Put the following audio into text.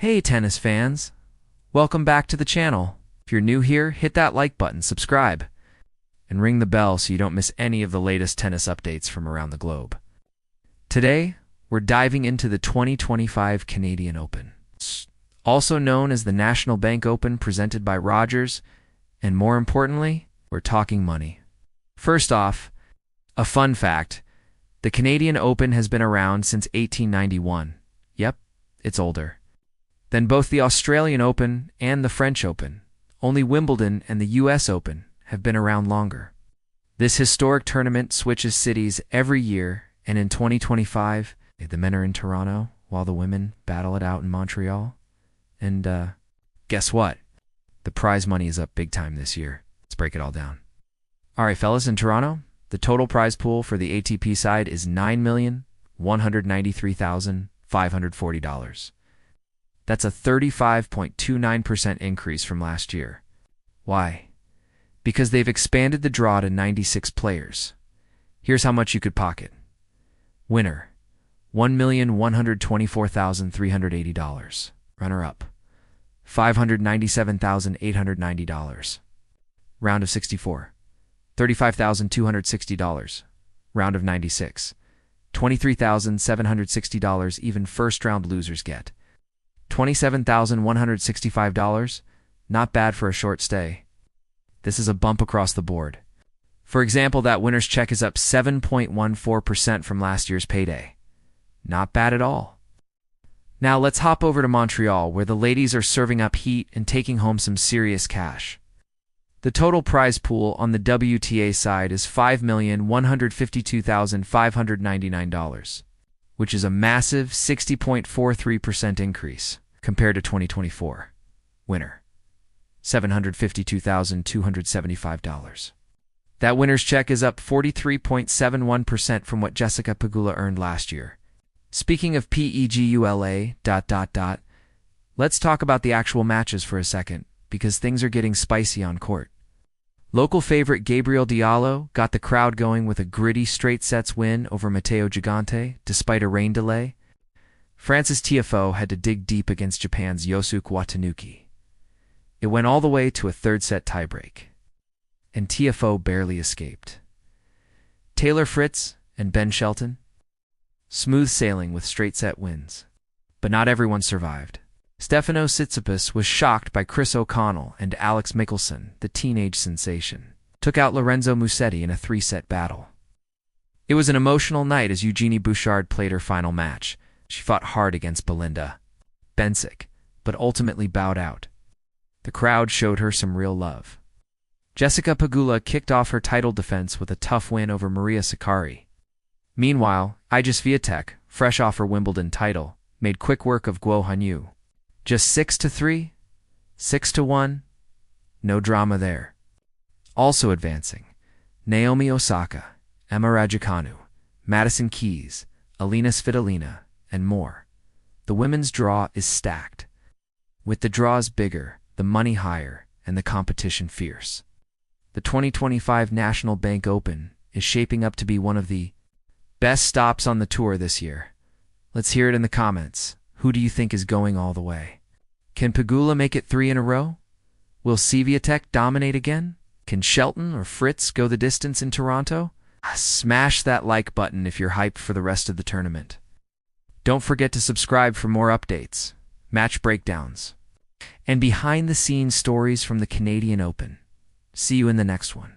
Hey tennis fans, welcome back to the channel. If you're new here, hit that like button, subscribe, and ring the bell so you don't miss any of the latest tennis updates from around the globe. Today, we're diving into the 2025 Canadian Open, also known as the National Bank Open presented by Rogers, and more importantly, we're talking money. First off, a fun fact, the Canadian Open has been around since 1891. Yep, it's older than both the Australian Open and the French Open. Only Wimbledon and the US Open have been around longer. This historic tournament switches cities every year, and in 2025, the men are in Toronto while the women battle it out in Montreal. And guess what? The prize money is up big time this year. Let's break it all down. All right, fellas, in Toronto, the total prize pool for the ATP side is $9,193,540. That's a 35.29% increase from last year. Why? Because they've expanded the draw to 96 players. Here's how much you could pocket. Winner, $1,124,380. Runner-up, $597,890. Round of 64, $35,260. Round of 96, $23,760. Even first-round losers get $27,165. Not bad for a short stay. This is a bump across the board. For example, that winner's check is up 7.14% from last year's payday. Not bad at all. Now let's hop over to Montreal, where the ladies are serving up heat and taking home some serious cash. The total prize pool on the WTA side is $5,152,599, which is a massive 60.43% increase compared to 2024. Winner, $752,275. That winner's check is up 43.71% from what Jessica Pegula earned last year. Speaking of PEGULA, let's talk about the actual matches for a second, because things are getting spicy on court. Local favorite Gabriel Diallo got the crowd going with a gritty straight sets win over Matteo Gigante despite a rain delay. France's Tiafoe had to dig deep against Japan's Yosuke Watanuki. It went all the way to a third-set tiebreak, and Tiafoe barely escaped. Taylor Fritz and Ben Shelton, smooth sailing with straight-set wins. But not everyone survived. Stefanos Tsitsipas was shocked by Chris O'Connell, and Alex Michelsen, the teenage sensation, took out Lorenzo Musetti in a three-set battle. It was an emotional night as Eugenie Bouchard played her final match. She fought hard against Belinda Bencic, but ultimately bowed out. The crowd showed her some real love. Jessica Pegula kicked off her title defense with a tough win over Maria Sakkari. Meanwhile, Iga Swiatek, fresh off her Wimbledon title, made quick work of Guo Hanyu. Just 6-3, 6-1, no drama there. Also advancing, Naomi Osaka, Emma Raducanu, Madison Keys, Alina Svitolina, and more. The women's draw is stacked. With the draws bigger, the money higher, and the competition fierce. The 2025 National Bank Open is shaping up to be one of the best stops on the tour this year. Let's hear it in the comments. Who do you think is going all the way? Can Pegula make it 3 in a row? Will Swiatek dominate again? Can Shelton or Fritz go the distance in Toronto? Smash that like button if you're hyped for the rest of the tournament. Don't forget to subscribe for more updates, match breakdowns, and behind-the-scenes stories from the Canadian Open. See you in the next one.